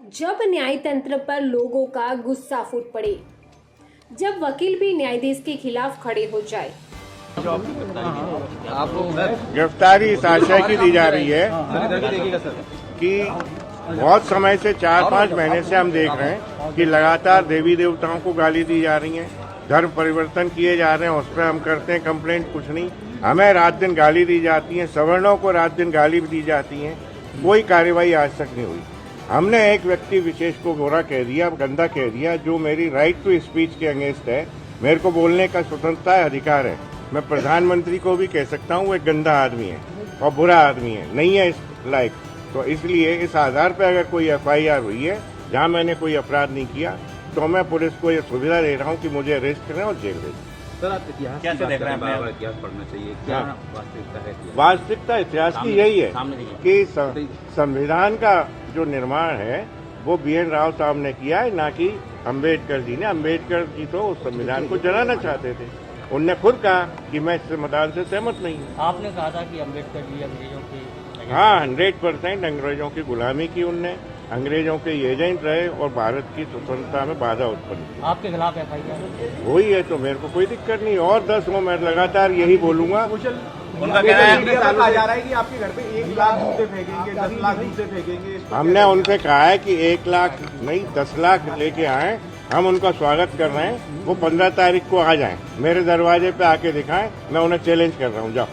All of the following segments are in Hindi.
जब न्याय तंत्र पर लोगों का गुस्सा फूट पड़े, जब वकील भी न्यायाधीश के खिलाफ खड़े हो जाए, गिरफ्तारी इस आशय की दी जा रही है कि बहुत समय से 4-5 महीने से हम देख रहे हैं कि लगातार देवी देवताओं को गाली दी जा रही है, धर्म परिवर्तन किए जा रहे हैं, उस पर हम करते हैं कंप्लेंट, कुछ नहीं। हमें रात दिन गाली दी जाती है, सवर्णों को रात दिन गाली दी जाती है, कोई कार्रवाई आज तक नहीं हुई। हमने एक व्यक्ति विशेष को बुरा कह दिया, गंदा कह दिया, जो मेरी राइट टू स्पीच के अगेंस्ट है। मेरे को बोलने का स्वतंत्रता अधिकार है। मैं प्रधानमंत्री को भी कह सकता हूँ वो एक गंदा आदमी है और बुरा आदमी है, नहीं है इस लायक। तो इसलिए इस आधार पर अगर कोई FIR हुई है जहाँ मैंने कोई अपराध नहीं किया, तो मैं पुलिस को ये सुविधा दे रहा हूँ कि मुझे अरेस्ट करें और जेल भेजें। सर, आप इतिहास कैसे देख रहे हैं? इतिहास पढ़ना चाहिए, क्या वास्तविकता है? वास्तविकता इतिहास की यही है कि संविधान का जो निर्माण है वो BN राव साहब ने किया है, ना कि अम्बेडकर जी ने। अम्बेडकर जी तो उस संविधान को जलाना चाहते थे। उनने खुद कहा कि मैं इस संविधान से सहमत नहीं हूँ। आपने कहा था कि अम्बेडकर जी अंग्रेजों की, हाँ, 100% अंग्रेजों की गुलामी की उनने, अंग्रेजों के एजेंट रहे और भारत की स्वतंत्रता में बाधा उत्पन्न की। आपके खिलाफ FIR वही है, तो मेरे को कोई दिक्कत नहीं। और 10 हो, मैं लगातार यही बोलूंगा। उनका कहना है कहा जा रहा है कि आपके घर पे 1 लाख जूते फेंकेंगे, 10 लाख जूते फेंकेंगे। हमने उनसे कहा है कि 1 लाख नहीं 10 लाख लेके आए, हम उनका स्वागत कर रहे हैं। वो 15 तारीख को आ जाएं, मेरे दरवाजे पे आके दिखाएं, मैं उन्हें चैलेंज कर रहा हूँ। जाओ।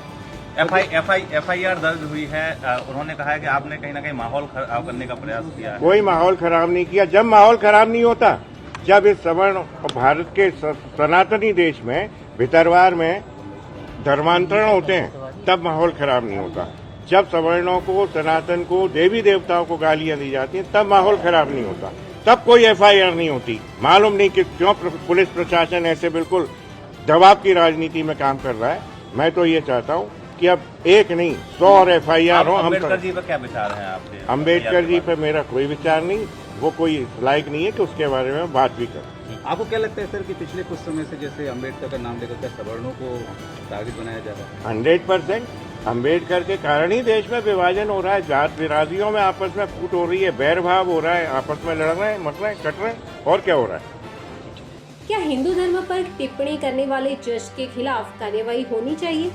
FIR दर्ज हुई है। उन्होंने कहा है कि आपने कहीं ना कहीं माहौल खराब करने का प्रयास किया है। कोई माहौल खराब नहीं किया। जब माहौल खराब नहीं होता, जब इस सवर्ण और भारत के सनातनी देश में भितरवार में धर्मांतरण होते हैं, तब माहौल खराब नहीं होता। जब सवर्णों को, सनातन को, देवी देवताओं को गालियां दी जाती हैं, तब माहौल खराब नहीं होता, तब कोई FIR नहीं होती। मालूम नहीं कि क्यों पुलिस प्रशासन ऐसे बिल्कुल दबाव की राजनीति में काम कर रहा है। मैं तो ये चाहता हूँ कि अब एक नहीं 100 और FIR हो। अम्बेडकर जी पर क्या विचार है आपके? अम्बेडकर जी पर मेरा कोई विचार नहीं, वो कोई लायक नहीं है कि उसके बारे में बात भी कर। आपको क्या लगता है सर कि पिछले कुछ समय से जैसे अम्बेडकर का नाम लेकर क्या सवर्णों को टारगेट बनाया जा रहा है? 100% अम्बेडकर के कारण ही देश में विभाजन हो रहा है, जात बिरादरियों में आपस में फूट हो रही है, बैरभाव हो रहा है, आपस में लड़ रहे हैं, मर रहे हैं, कट रहे हैं, और क्या हो रहा है? क्या हिंदू धर्म पर टिप्पणी करने वाले जज के खिलाफ कार्रवाई होनी चाहिए?